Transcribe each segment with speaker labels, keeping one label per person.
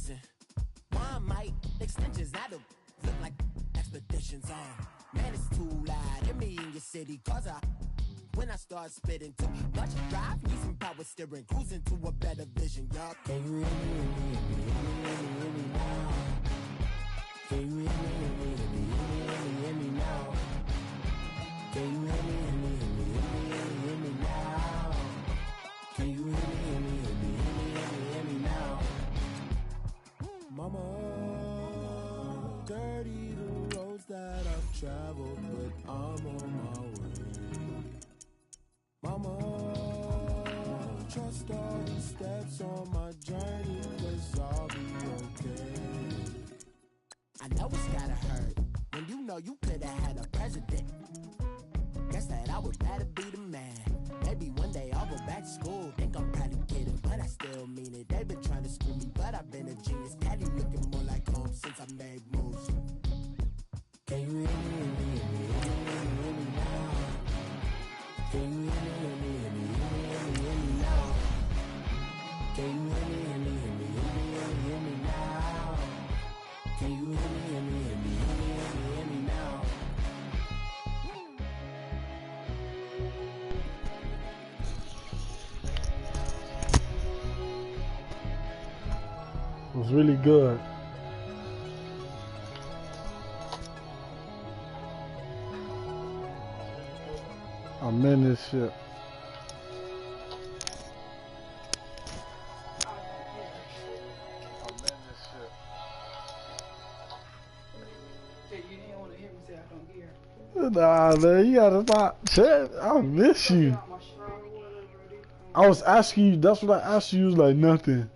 Speaker 1: listen. One mic extensions that'll look like expeditions on. Man, it's too loud in me in your city, cause when I start spitting too much drive, need some power steering, cruising to a better vision, y'all. Can you hear me now? Can you hear me now? Can you hear me now? Can you hear me now? Mama, dirty the roads that I've traveled, but I'm on my way. Mama, trust all the steps on my journey, 'cause I'll be okay. I know it's gotta hurt when you know you could've had a president. Guess that I would rather be the man. Maybe one day I'll go back to school. Think I'm probably kidding, but I still mean it. They've been trying to screw me, but I've been a genius. Caddy looking more like home since I made moves. Can you hear me now? Can you hear me now? Can you hear me now? Can you hear me now?
Speaker 2: It was really good. I'm in this shit. Nah, man, you gotta stop. Shit, I miss you. I was asking you, that's what I asked you, was like nothing.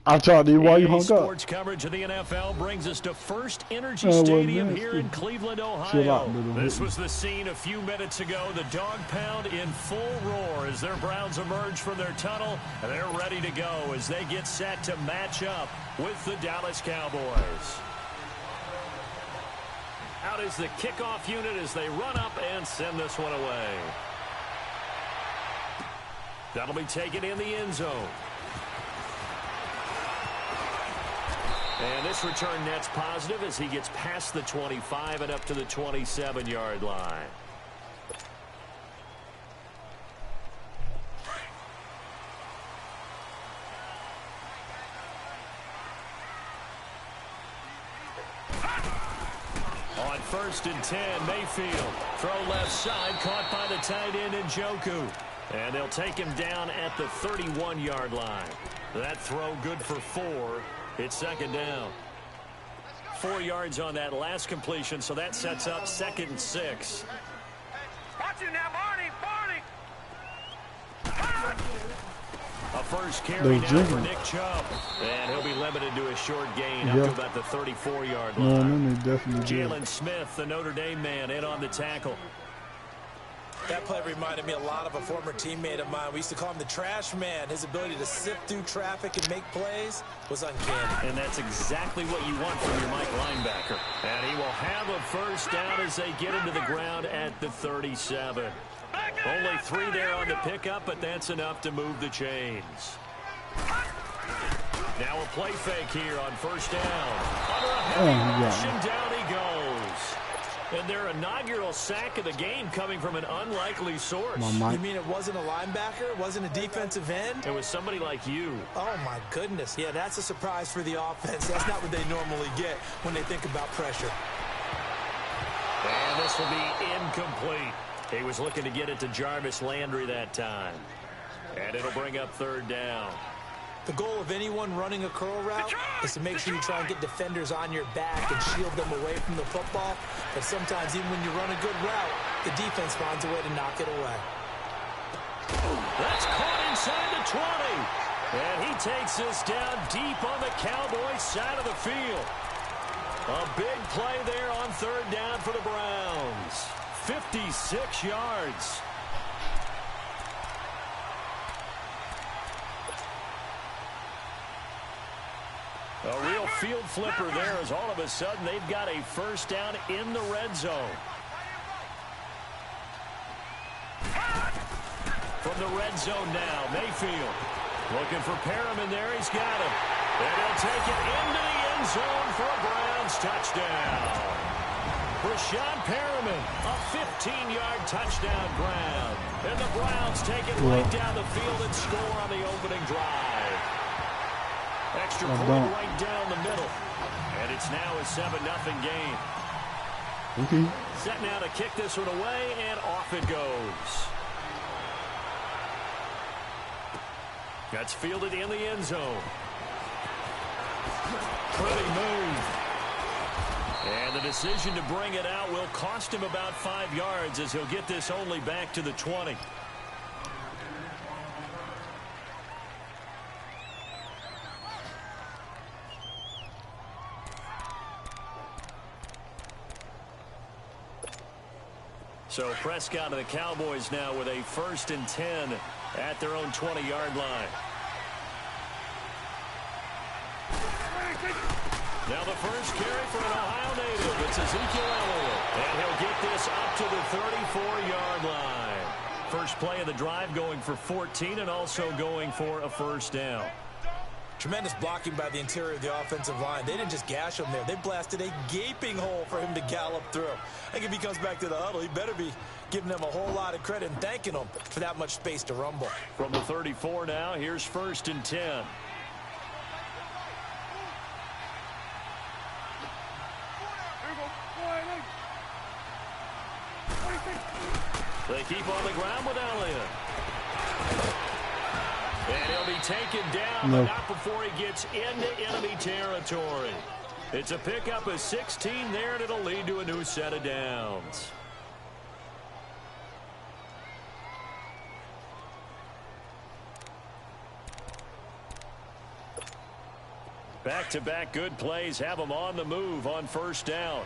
Speaker 2: I tried to while you hung up.
Speaker 3: Sports coverage of the NFL brings us to First Energy Stadium here in Cleveland, Ohio. This was the scene a few minutes ago. The dog pound in full roar as their Browns emerge from their tunnel, and they're ready to go as they get set to match up with the Dallas Cowboys. Out is the kickoff unit as they run up and send this one away. That'll be taken in the end zone. And this return net's positive as he gets past the 25 and up to the 27-yard line. On 1st and 10, Mayfield. Throw left side, caught by the tight end Njoku. And they'll take him down at the 31-yard line. That throw good for 4. It's 2nd down. 4 yards on that last completion, so that sets up 2nd and 6.
Speaker 4: Watch it now, Barney!
Speaker 3: A first carry now for Nick Chubb. And he'll be limited to a short gain up to about the 34-yard line. Jalen Smith, the Notre Dame man, in on the tackle.
Speaker 5: That play reminded me a lot of a former teammate of mine. We used to call him the trash man. His ability to sift through traffic and make plays was uncanny.
Speaker 3: And that's exactly what you want from your Mike linebacker. And he will have a first down as they get into the ground at the 37. Only 3 there on the pickup, but that's enough to move the chains. Now a play fake here on 1st down. Under a heavy rush, and down he goes. And their inaugural sack of the game coming from an unlikely source.
Speaker 5: You mean it wasn't a linebacker? It wasn't a defensive end?
Speaker 3: It was somebody like you.
Speaker 5: Oh, my goodness. Yeah, that's a surprise for the offense. That's not what they normally get when they think about pressure.
Speaker 3: And this will be incomplete. He was looking to get it to Jarvis Landry that time. And it'll bring up 3rd down.
Speaker 5: The goal of anyone running a curl route is to make sure you try and get defenders on your back and shield them away from the football. But sometimes even when you run a good route, the defense finds a way to knock it away.
Speaker 3: That's caught inside the 20. And he takes this down deep on the Cowboys side of the field. A big play there on 3rd down for the Browns. 56 yards. A real field flipper there as all of a sudden they've got a first down in the red zone. From the red zone now, Mayfield. Looking for Perriman there. He's got him. And he'll take it into the end zone for a Browns touchdown. Rashawn Perriman, a 15-yard touchdown grab. And the Browns take it right down the field and score on the opening drive. Extra point right down the middle. And it's now a 7-0 game.
Speaker 2: Okay.
Speaker 3: Set now to kick this one away, and off it goes. That's fielded in the end zone. Pretty move. And the decision to bring it out will cost him about 5 yards as he'll get this only back to the 20. So Prescott and the Cowboys now with a 1st and 10 at their own 20-yard line. Now the first carry for an Ohio native. It's Ezekiel Elliott. And he'll get this up to the 34-yard line. First play of the drive going for 14 and also going for a first down.
Speaker 5: Tremendous blocking by the interior of the offensive line. They didn't just gash him there. They blasted a gaping hole for him to gallop through. I think if he comes back to the huddle, he better be giving them a whole lot of credit and thanking them for that much space to rumble.
Speaker 3: From the 34 now, here's 1st and 10. They keep on the ground with Elliott. And he'll be taken down, but not before he gets into enemy territory. It's a pickup of 16 there, and it'll lead to a new set of downs. Back-to-back good plays have them on the move on first down.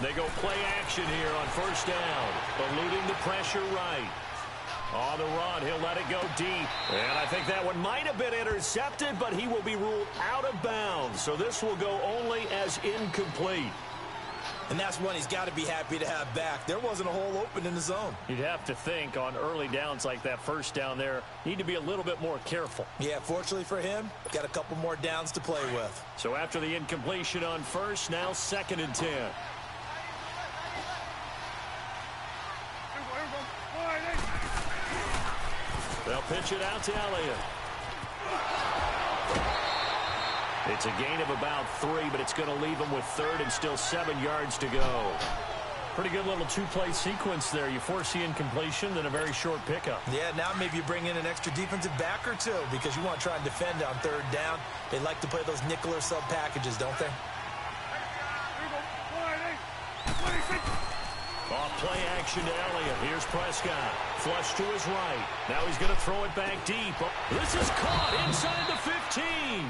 Speaker 3: They go play action here on first down. Eluding the pressure right. On the run, he'll let it go deep. And I think that one might have been intercepted, but he will be ruled out of bounds. So this will go only as incomplete.
Speaker 5: And that's one he's got to be happy to have back. There wasn't a hole open in the zone.
Speaker 3: You'd have to think on early downs like that first down there, need to be a little bit more careful.
Speaker 5: Yeah, fortunately for him, got a couple more downs to play with.
Speaker 3: So after the incompletion on first, now 2nd and 10. They'll pitch it out to Elliott. It's a gain of about 3, but it's going to leave him with 3rd and still 7 yards to go. Pretty good little two-play sequence there. You force the incompletion, then a very short pickup.
Speaker 5: Yeah, now maybe you bring in an extra defensive back or two because you want to try and defend on 3rd down. They like to play those nickel or sub packages, don't they?
Speaker 3: Off play action to Elliott. Here's Prescott. Flush to his right. Now he's going to throw it back deep. This is caught inside the 15.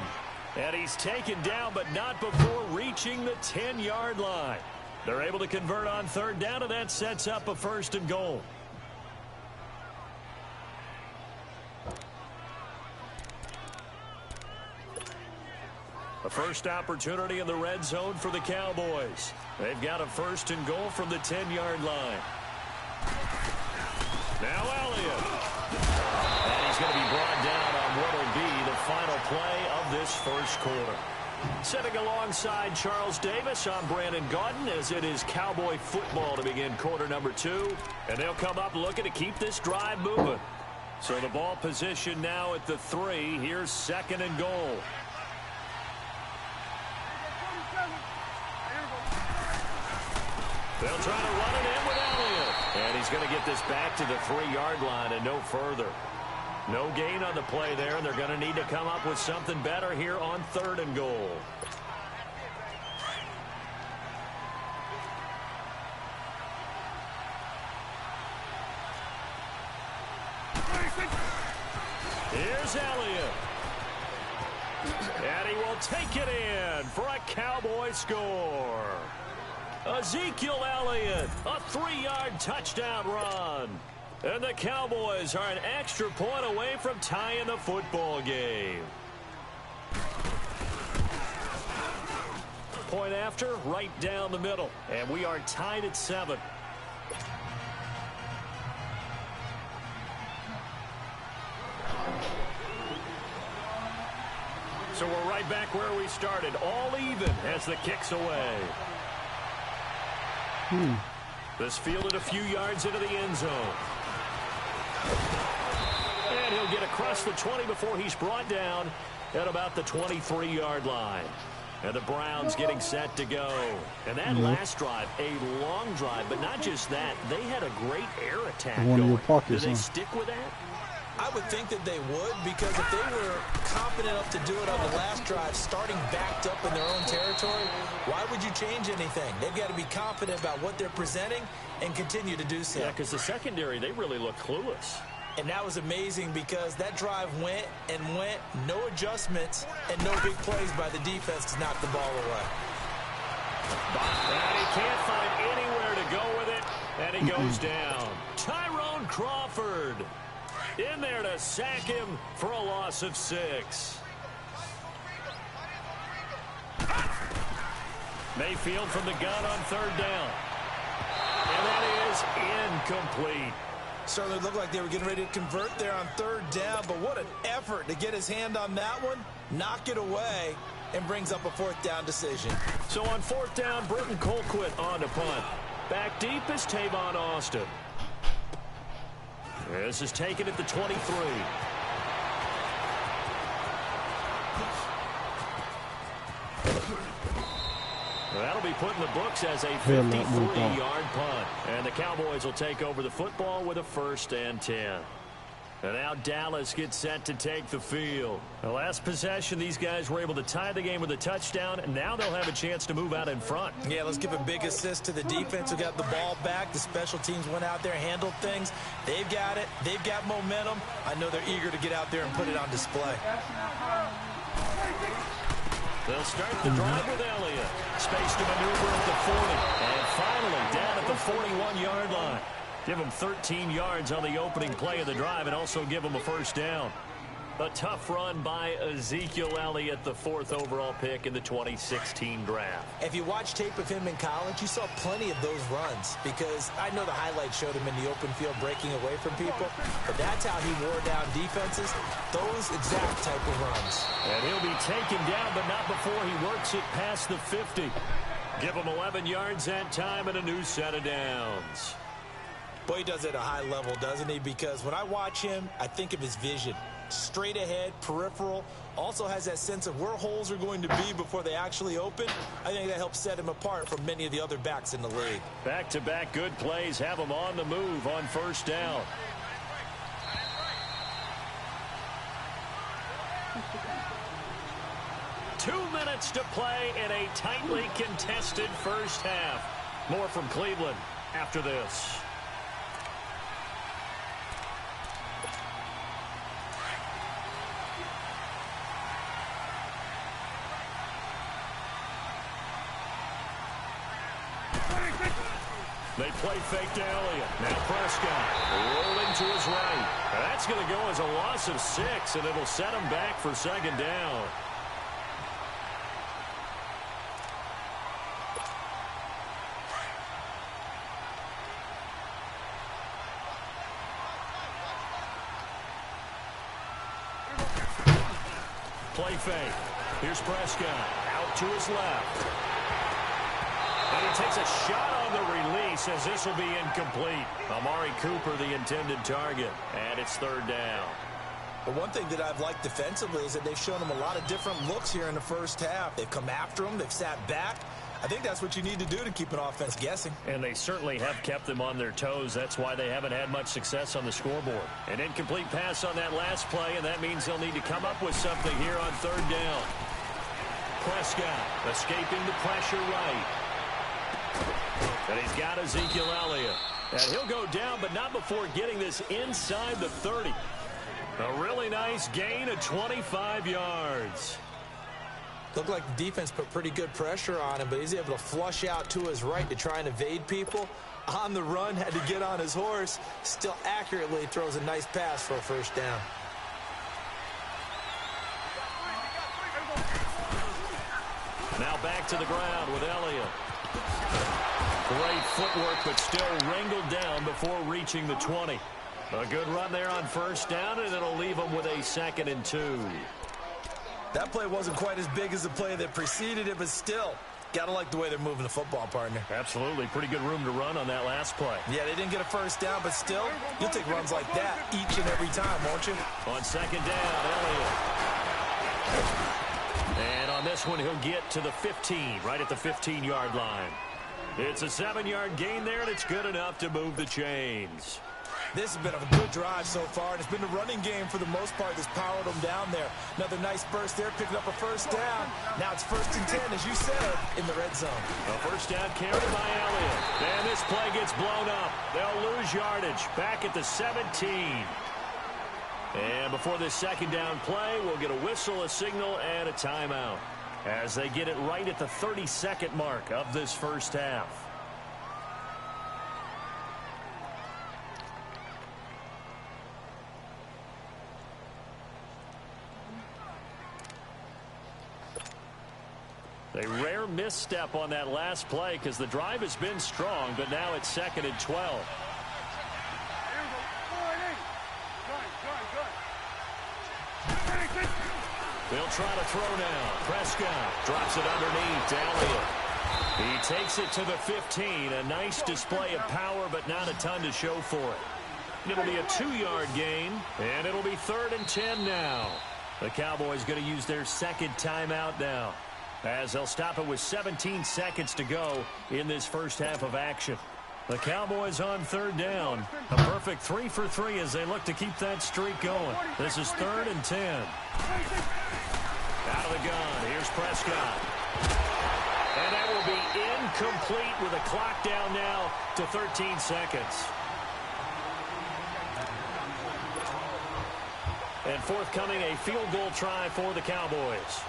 Speaker 3: And he's taken down, but not before reaching the 10-yard line. They're able to convert on 3rd down, and that sets up a 1st and goal. A first opportunity in the red zone for the Cowboys. They've got a 1st and goal from the 10-yard line. Now Elliott. And he's going to be brought down on what will be the final play of this first quarter. Sitting alongside Charles Davis, I'm Brandon Gaudin as it is Cowboy football to begin quarter number 2. And they'll come up looking to keep this drive moving. So the ball position now at the 3. Here's 2nd and goal. They'll try to run it in with Elliott. And he's going to get this back to the 3-yard line and no further. No gain on the play there. They're going to need to come up with something better here on 3rd and goal. Here's Elliott. And he will take it in for a Cowboy score. Ezekiel Elliott, a 3-yard touchdown run. And the Cowboys are an extra point away from tying the football game. Point after, right down the middle. And we are tied at 7. right back where we started, all even as the kick's away. This fielded a few yards into the end zone. And he'll get across the 20 before he's brought down at about the 23-yard line. And the Browns getting set to go. And that last drive, a long drive, but not just that. They had a great air attack going. Do they stick with that?
Speaker 5: I would think that they would, because if they were confident enough to do it on the last drive, starting backed up in their own territory, why would you change anything? They've got to be confident about what they're presenting and continue to do so.
Speaker 3: Yeah, because the secondary, they really look clueless.
Speaker 5: And that was amazing because that drive went and went, no adjustments, and no big plays by the defense to knock the ball away.
Speaker 3: And he can't find anywhere to go with it, and he goes down. Tyrone Crawford in there to sack him for a loss of 6. Mayfield from the gun on 3rd down. And that is incomplete.
Speaker 5: Certainly looked like they were getting ready to convert there on 3rd down, but what an effort to get his hand on that one, knock it away, and brings up a 4th down decision.
Speaker 3: So on 4th down, Britton Colquitt on to punt. Back deep is Tavon Austin. This is taken at the 23. That'll be put in the books as a 53-yard punt. And the Cowboys will take over the football with a 1st and 10. And now Dallas gets set to take the field. The last possession, these guys were able to tie the game with a touchdown, and now they'll have a chance to move out in front.
Speaker 5: Yeah, let's give a big assist to the defense who got the ball back. The special teams went out there, handled things. They've got it. They've got momentum. I know they're eager to get out there and put it on display.
Speaker 3: They'll start the drive with Elliott. Space to maneuver at the 40. And finally down at the 41-yard line. Give them 13 yards on the opening play of the drive and also give them a 1st down. A tough run by Ezekiel Elliott, the 4th overall pick in the 2016 draft.
Speaker 5: If you watch tape of him in college, you saw plenty of those runs because I know the highlights showed him in the open field breaking away from people, but that's how he wore down defenses, those exact type of runs.
Speaker 3: And he'll be taken down, but not before he works it past the 50. Give him 11 yards that time and a new set of downs.
Speaker 5: Boy, he does it at a high level, doesn't he? Because when I watch him, I think of his vision. Straight ahead, peripheral, also has that sense of where holes are going to be before they actually open. I think that helps set him apart from many of the other backs in the league.
Speaker 3: Back-to-back good plays have him on the move on 1st down. Two minutes to play in a tightly contested first half. More from Cleveland after this. They play fake to Elliott. Now Prescott rolling to his right. That's going to go as a loss of 6, and it'll set him back for 2nd down. Play fake. Here's Prescott out to his left. And he takes a shot on the release as this will be incomplete. Amari Cooper, the intended target. And it's 3rd down.
Speaker 5: But one thing that I've liked defensively is that they've shown him a lot of different looks here in the first half. They've come after him. They've sat back. I think that's what you need to do to keep an offense guessing.
Speaker 3: And they certainly have kept them on their toes. That's why they haven't had much success on the scoreboard. An incomplete pass on that last play, and that means they'll need to come up with something here on 3rd down. Prescott escaping the pressure right. And he's got Ezekiel Elliott. And he'll go down, but not before getting this inside the 30. A really nice gain of 25 yards.
Speaker 5: Looked like the defense put pretty good pressure on him, but he's able to flush out to his right to try and evade people. On the run, had to get on his horse. Still accurately throws a nice pass for a 1st down.
Speaker 3: Now back to the ground with Elliott. Great footwork, but still wrangled down before reaching the 20. A good run there on 1st down, and it'll leave them with a 2nd and 2.
Speaker 5: That play wasn't quite as big as the play that preceded it, but still, got to like the way they're moving the football, partner.
Speaker 3: Absolutely. Pretty good room to run on that last play.
Speaker 5: Yeah, they didn't get a first down, but still, you'll take runs like that each and every time, won't you?
Speaker 3: On second down, Elliott. And on this one, he'll get to the 15, right at the 15-yard line. It's a 7-yard gain there, and it's good enough to move the chains.
Speaker 5: This has been a good drive so far, and it's been the running game for the most part that's powered them down there. Another nice burst there, picking up a first down. Now it's 1st and 10, as you said, in the red zone.
Speaker 3: A first down carry by Elliott. And this play gets blown up. They'll lose yardage back at the 17. And before this second down play, we'll get a whistle, a signal, and a timeout as they get it right at the 32nd mark of this first half. A rare misstep on that last play because the drive has been strong, but now it's 2nd and 12. They'll try to throw now. Prescott drops it underneath to Elliott. He takes it to the 15. A nice display of power, but not a ton to show for it. It'll be a 2-yard gain, and it'll be 3rd and 10 now. The Cowboys going to use their second timeout now, as they'll stop it with 17 seconds to go in this first half of action. The Cowboys on 3rd down. A perfect 3 for 3 as they look to keep that streak going. This is 3rd and 10. Out of the gun, here's Prescott. And that will be incomplete with a clock down now to 13 seconds. And forthcoming, a field goal try for the Cowboys.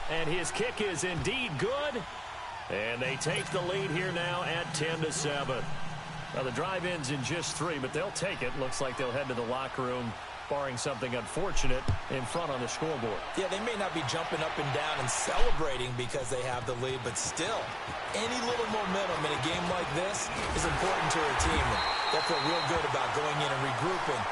Speaker 3: And his kick is indeed good. And they take the lead here now at 10-7. Now the drive ends in just 3, but they'll take it. Looks like they'll head to the locker room, barring something unfortunate, in front on the scoreboard.
Speaker 5: Yeah, they may not be jumping up and down and celebrating because they have the lead, but still, any little momentum in a game like this is important to their team. They'll feel real good about going in and regrouping,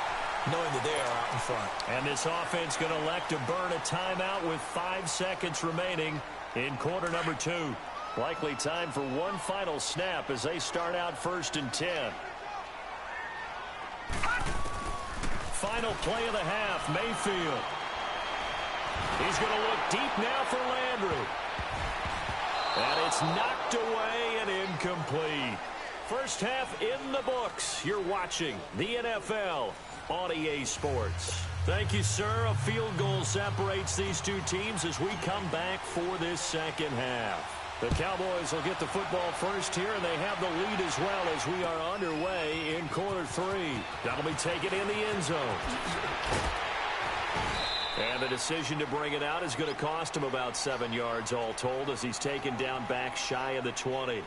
Speaker 5: knowing that they are out in front.
Speaker 3: And this offense going to elect to burn a timeout with 5 seconds remaining in quarter number 2. Likely time for one final snap as they start out 1st and 10. Final play of the half, Mayfield. He's going to look deep now for Landry. And it's knocked away and incomplete. First half in the books. You're watching the NFL on EA Sports. Thank you, sir. A field goal separates these two teams as we come back for this second half. The Cowboys will get the football first here, and they have the lead as well as we are underway in quarter 3. That'll be taken in the end zone. And the decision to bring it out is going to cost him about 7 yards all told as he's taken down back shy of the 20.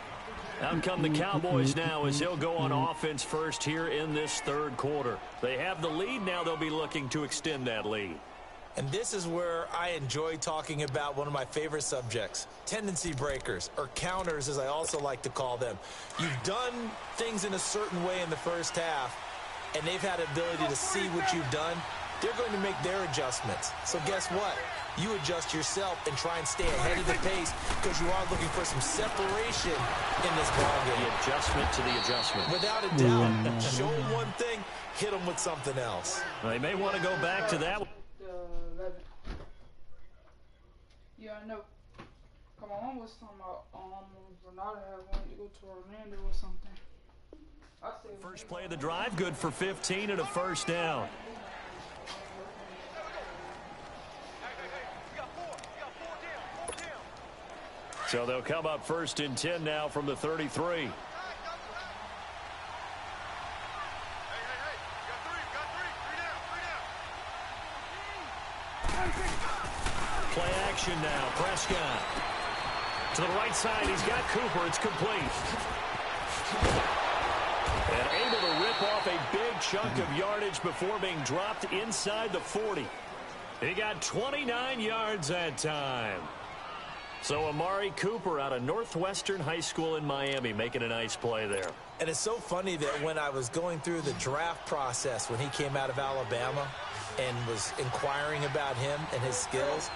Speaker 3: Out come the Cowboys now as they'll go on offense first here in this 3rd quarter. They have the lead. Now they'll be looking to extend that lead.
Speaker 5: And this is where I enjoy talking about one of my favorite subjects, tendency breakers, or counters as I also like to call them. You've done things in a certain way in the first half, and they've had the ability to see what you've done. They're going to make their adjustments. So guess what? You adjust yourself and try and stay ahead of the pace because you are looking for some separation in this ballgame.
Speaker 3: The adjustment to the adjustment.
Speaker 5: Without a doubt. Show them one thing, hit them with something else.
Speaker 3: They may want to go back to that.
Speaker 6: Yeah, I know. Come on, mom was talking about Renata had wanted to go to Orlando or something.
Speaker 3: First play of the drive, good for 15 and a first down. So they'll come up 1st and 10 now from the 33. Play action now. Prescott. To the right side. He's got Cooper. It's complete. And able to rip off a big chunk of yardage before being dropped inside the 40. He got 29 yards that time. So Amari Cooper out of Northwestern High School in Miami making a nice play there.
Speaker 5: And it's so funny that when I was going through the draft process when he came out of Alabama and was inquiring about him and his skills,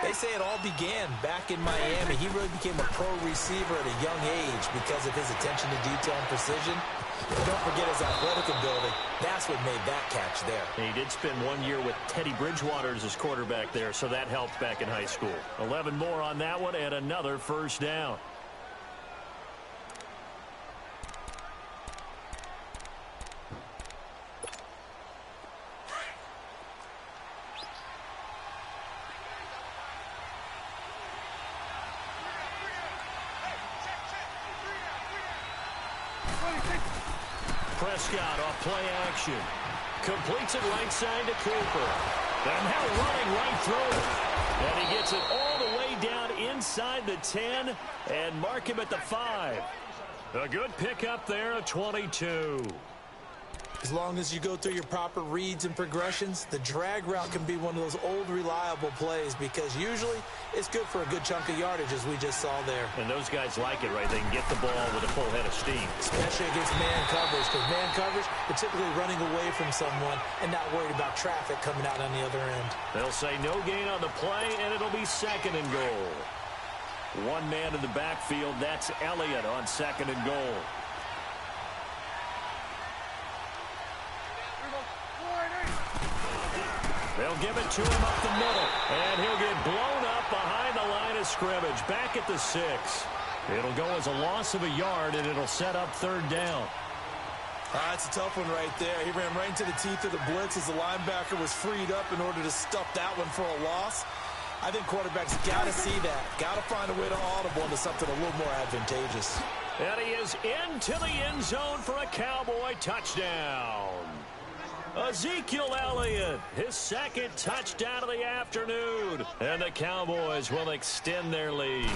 Speaker 5: they say it all began back in Miami. He really became a pro receiver at a young age because of his attention to detail and precision. And don't forget his athletic ability. That's what made that catch there.
Speaker 3: He did spend 1 year with Teddy Bridgewater as his quarterback there, so that helped back in high school. 11 more on that one and another first down. Prescott off play action. Completes it right side to Cooper. And now running right through it. And he gets it all the way down inside the 10 and mark him at the 5. A good pickup there of 22.
Speaker 5: As long as you go through your proper reads and progressions, the drag route can be one of those old reliable plays because usually it's good for a good chunk of yardage as we just saw there.
Speaker 3: And those guys like it, right? They can get the ball with a full head of steam.
Speaker 5: Especially against man coverage, because man coverage, they're typically running away from someone and not worried about traffic coming out on the other end.
Speaker 3: They'll say no gain on the play, and it'll be 2nd and goal. One man in the backfield, that's Elliott on 2nd and goal. They'll give it to him up the middle, and he'll get blown up behind the line of scrimmage, back at the 6. It'll go as a loss of a yard, and it'll set up 3rd down.
Speaker 5: That's a tough one right there. He ran right into the teeth of the blitz as the linebacker was freed up in order to stuff that one for a loss. I think quarterbacks got to see that. Got to find a way to audible into something a little more advantageous.
Speaker 3: And he is into the end zone for a Cowboy touchdown. Ezekiel Elliott, his 2nd touchdown of the afternoon. And the Cowboys will extend their lead.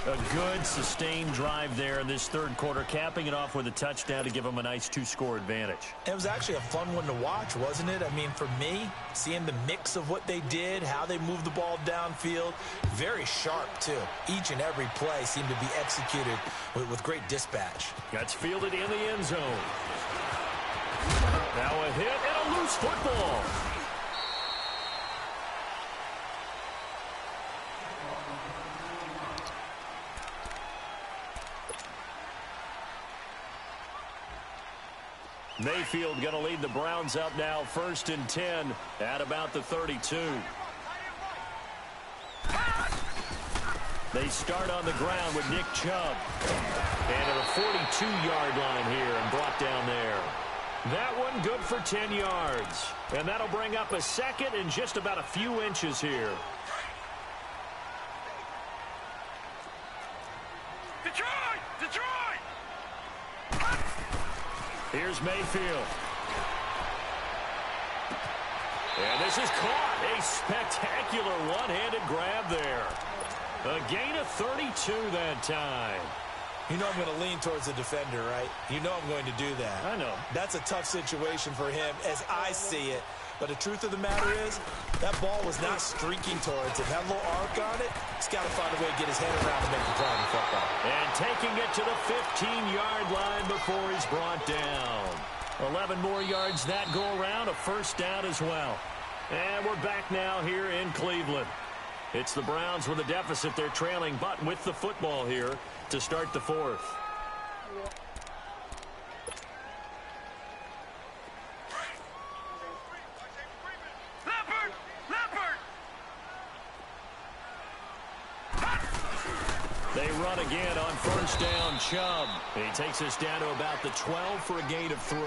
Speaker 3: A good, sustained drive there in this 3rd quarter, capping it off with a touchdown to give them a nice 2-score advantage.
Speaker 5: It was actually a fun one to watch, wasn't it? I mean, for me, seeing the mix of what they did, how they moved the ball downfield, very sharp, too. Each and every play seemed to be executed with great dispatch.
Speaker 3: That's fielded in the end zone. Now a hit and a loose football. Mayfield going to lead the Browns up now 1st and 10 at about the 32. They start on the ground with Nick Chubb. And at a 42-yard line here and brought down there. That one good for 10 yards. And that'll bring up a 2nd and just about a few inches here.
Speaker 4: Detroit! Detroit!
Speaker 3: Here's Mayfield. And this is caught. A spectacular one-handed grab there. A gain of 32 that time.
Speaker 5: You know I'm going to lean towards the defender, right? You know I'm going to do that.
Speaker 3: I know.
Speaker 5: That's a tough situation for him as I see it. But the truth of the matter is, that ball was not streaking towards him. Had a little arc on it. He's got to find a way to get his head around to make the play on the football.
Speaker 3: And taking it to the 15-yard line before he's brought down. 11 more yards that go around, a 1st down as well. And we're back now here in Cleveland. It's the Browns with a deficit. They're trailing, but with the football here to start the 4th. They run again on 1st down. Chubb. He takes us down to about the 12 for a gain of 3.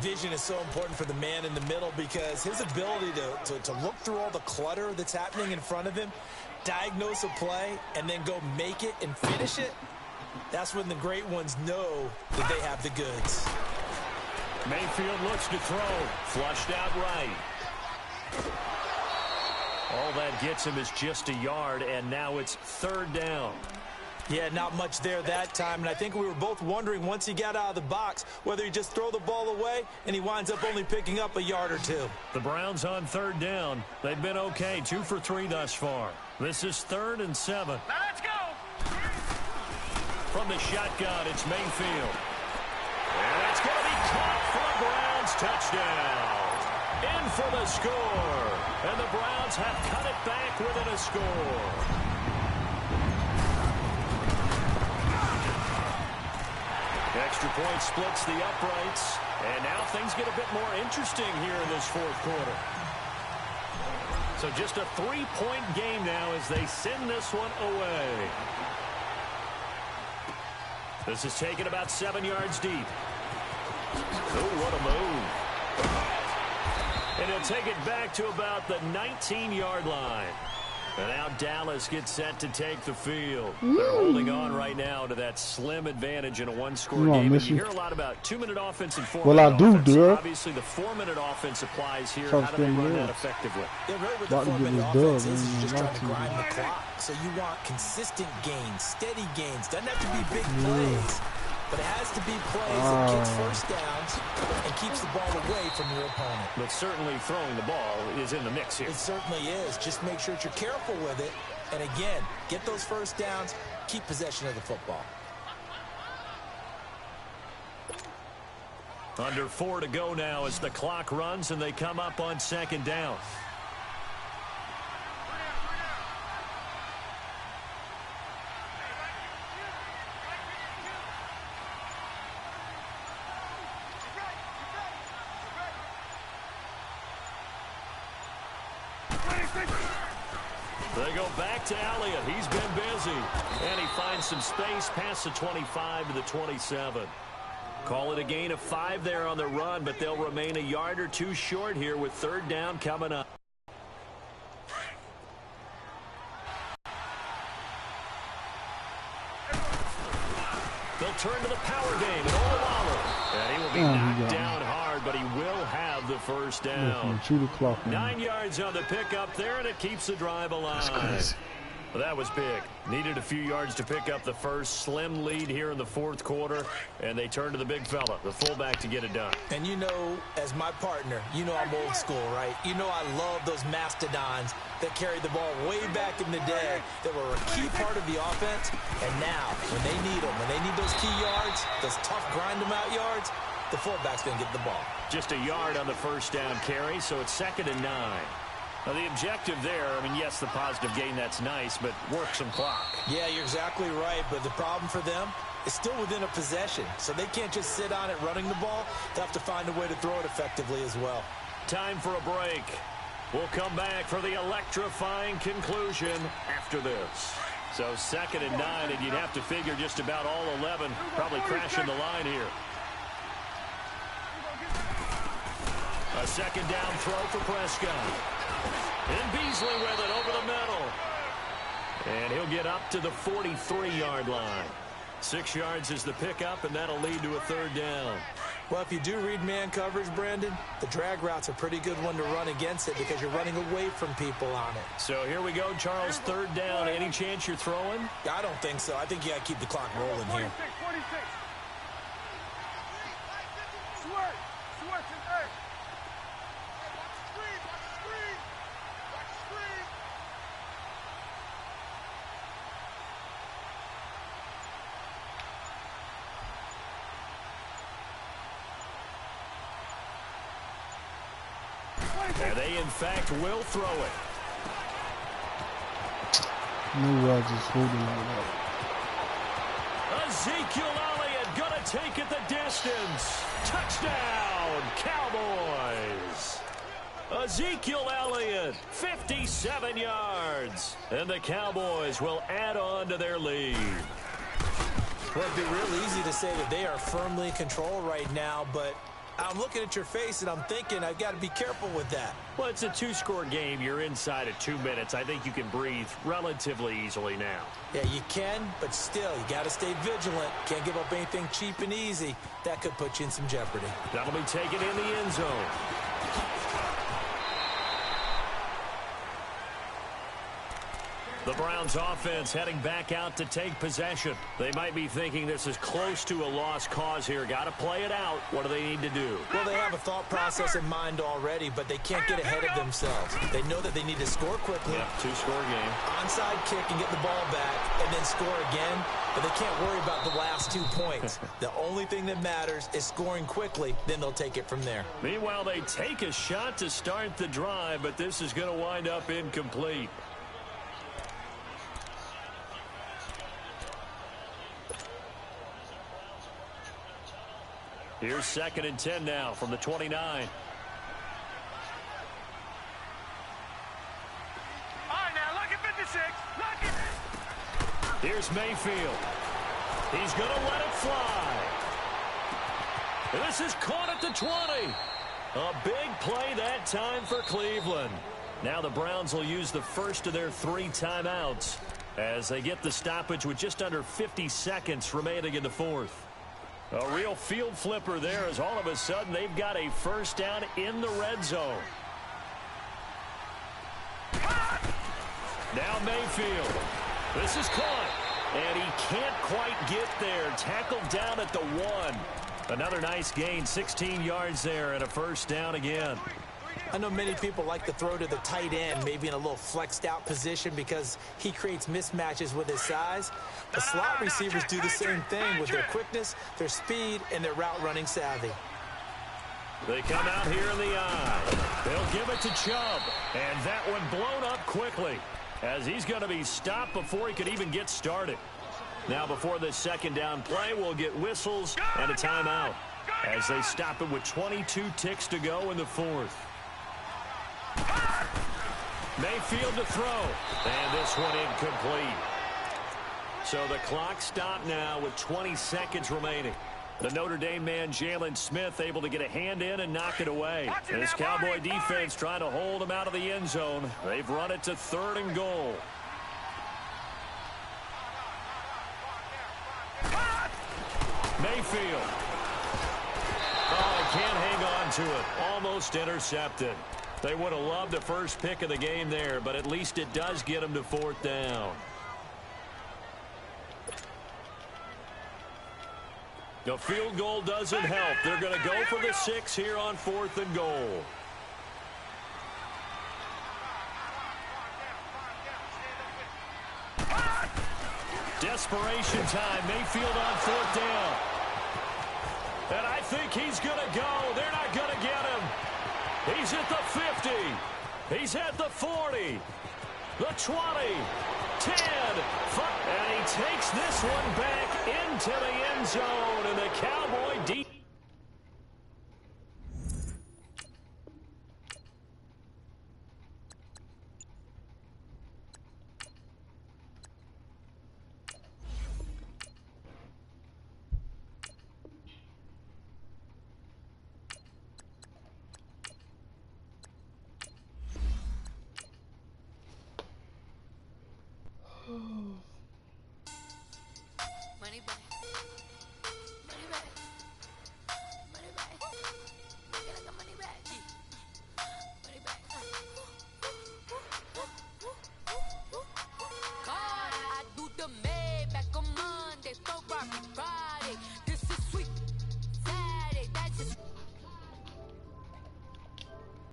Speaker 5: Vision is so important for the man in the middle because his ability to look through all the clutter that's happening in front of him, diagnose a play, and then go make it and finish it, that's when the great ones know that they have the goods.
Speaker 3: Mayfield looks to throw. Flushed out right. All that gets him is just a yard, and now it's 3rd down.
Speaker 5: Yeah, not much there that time, and I think we were both wondering once he got out of the box whether he'd just throw the ball away, and he winds up only picking up a yard or two.
Speaker 3: The Browns on third down. They've been okay, 2 for 3 thus far. This is 3rd and 7.
Speaker 4: Now let's go.
Speaker 3: From the shotgun, it's Mayfield. And it's going to be caught for a Browns touchdown. In for the score. And the Browns have cut it back within a score. Extra point splits the uprights. And now things get a bit more interesting here in this 4th quarter. So just a 3-point game now as they send this one away. This is taken about 7 yards deep. Oh, what a move. And he'll take it back to about the 19-yard line. And now Dallas gets set to take the field. They're holding on right now to that slim advantage in a one-score game. And you hear a lot about 2-minute offense and 4-minute offense. Obviously, the 4-minute offense applies here. How do they run that effectively?
Speaker 5: Yeah, right with the 4-minute offense is you're just trying to grind the clock. So you want consistent gains, steady gains. Doesn't have to be big plays. But it has to be plays that gets first downs and keeps the ball away from your opponent.
Speaker 3: But certainly throwing the ball is in the mix here.
Speaker 5: It certainly is. Just make sure that you're careful with it. And again, get those first downs, keep possession of the football.
Speaker 3: Under 4 to go now as the clock runs and they come up on 2nd down. They go back to Elliott. He's been busy. And he finds some space past the 25 to the 27. Call it a gain of 5 there on the run, but they'll remain a yard or 2 short here with 3rd down coming up. They'll turn to the power game and Olawale. And he will be knocked down hard, but he will have the first down. 9 yards on the pickup there, and it keeps the drive alive. Well, that was big. Needed a few yards to pick up the first. Slim lead here in the 4th quarter, and they turn to the big fella, the fullback, to get it done.
Speaker 5: And you know, as my partner, you know I'm old school, right? You know I love those mastodons that carried the ball way back in the day that were a key part of the offense. And now, when they need them, when they need those key yards, those tough grind-them-out yards, the fullback's going to get the ball.
Speaker 3: Just a yard on the first down carry, so it's 2nd and 9. Now, the objective there, I mean, yes, the positive gain, that's nice, but work some clock.
Speaker 5: Yeah, you're exactly right, but the problem for them is still within a possession, so they can't just sit on it running the ball. They have to find a way to throw it effectively as well.
Speaker 3: Time for a break. We'll come back for the electrifying conclusion after this. So 2nd and 9, and you'd have to figure just about all 11 probably crashing the line here. A 2nd down throw for Prescott. And Beasley with it over the middle. And he'll get up to the 43-yard line. 6 yards is the pickup, and that'll lead to a 3rd down.
Speaker 5: Well, if you do read man coverage, Brandon, the drag route's a pretty good one to run against it because you're running away from people on it.
Speaker 3: So here we go, Charles, 3rd down. Any chance you're throwing?
Speaker 5: I don't think so. I think you got to keep the clock rolling here.
Speaker 4: 46.
Speaker 3: And they, in fact, will throw it.
Speaker 2: No, I just holding like that.
Speaker 3: Ezekiel Elliott going to take it the distance. Touchdown, Cowboys. Ezekiel Elliott, 57 yards. And the Cowboys will add on to their lead.
Speaker 5: Well, it'd be real easy to say that they are firmly in control right now, but I'm looking at your face and I'm thinking I've got to be careful with that.
Speaker 3: Well, it's a 2-score game. You're inside of 2 minutes. I think you can breathe relatively easily now.
Speaker 5: Yeah, you can, but still, you got to stay vigilant. Can't give up anything cheap and easy. That could put you in some jeopardy.
Speaker 3: That'll be taken in the end zone. The Browns offense heading back out to take possession. They might be thinking this is close to a lost cause here. Got to play it out. What do they need to do?
Speaker 5: Well, they have a thought process in mind already, but they can't get ahead of themselves. They know that they need to score quickly.
Speaker 3: Yep, two-score game.
Speaker 5: Onside kick and get the ball back and then score again, but they can't worry about the last 2 points. The only thing that matters is scoring quickly, then they'll take it from there.
Speaker 3: Meanwhile, they take a shot to start the drive, but this is going to wind up incomplete. Here's 2nd and 10 now from the 29.
Speaker 4: All right, now, look at 56. Look at...
Speaker 3: Here's Mayfield. He's going to let it fly. This is caught at the 20. A big play that time for Cleveland. Now the Browns will use the first of their 3 timeouts as they get the stoppage with just under 50 seconds remaining in the 4th. A real field flipper there as all of a sudden they've got a first down in the red zone. Now Mayfield. This is caught. And he can't quite get there. Tackled down at the 1. Another nice gain, 16 yards there and a first down again.
Speaker 5: I know many people like to throw to the tight end, maybe in a little flexed out position because he creates mismatches with his size. The slot receivers do the same thing with their quickness, their speed, and their route running savvy.
Speaker 3: They come out here in the eye. They'll give it to Chubb. And that one blown up quickly as he's going to be stopped before he could even get started. Now before this second down play, we'll get whistles and a timeout as they stop it with 22 ticks to go in the 4th. Mayfield to throw. And this one incomplete. So the clock stopped now with 20 seconds remaining. The Notre Dame man, Jalen Smith, able to get a hand in and knock it away. And this Cowboy defense trying to hold him out of the end zone. They've run it to 3rd and goal. Mayfield. Oh, he can't hang on to it. Almost intercepted. They would have loved the first pick of the game there, but at least it does get them to 4th down. The field goal doesn't help. They're going to go for the 6 here on 4th and goal. Desperation time. Mayfield on 4th down. And I think he's going to go. They're not going to get him. He's at the 50. He's at the 40. The 20. 10. And he takes this one back into the end zone. And the Cowboy deep.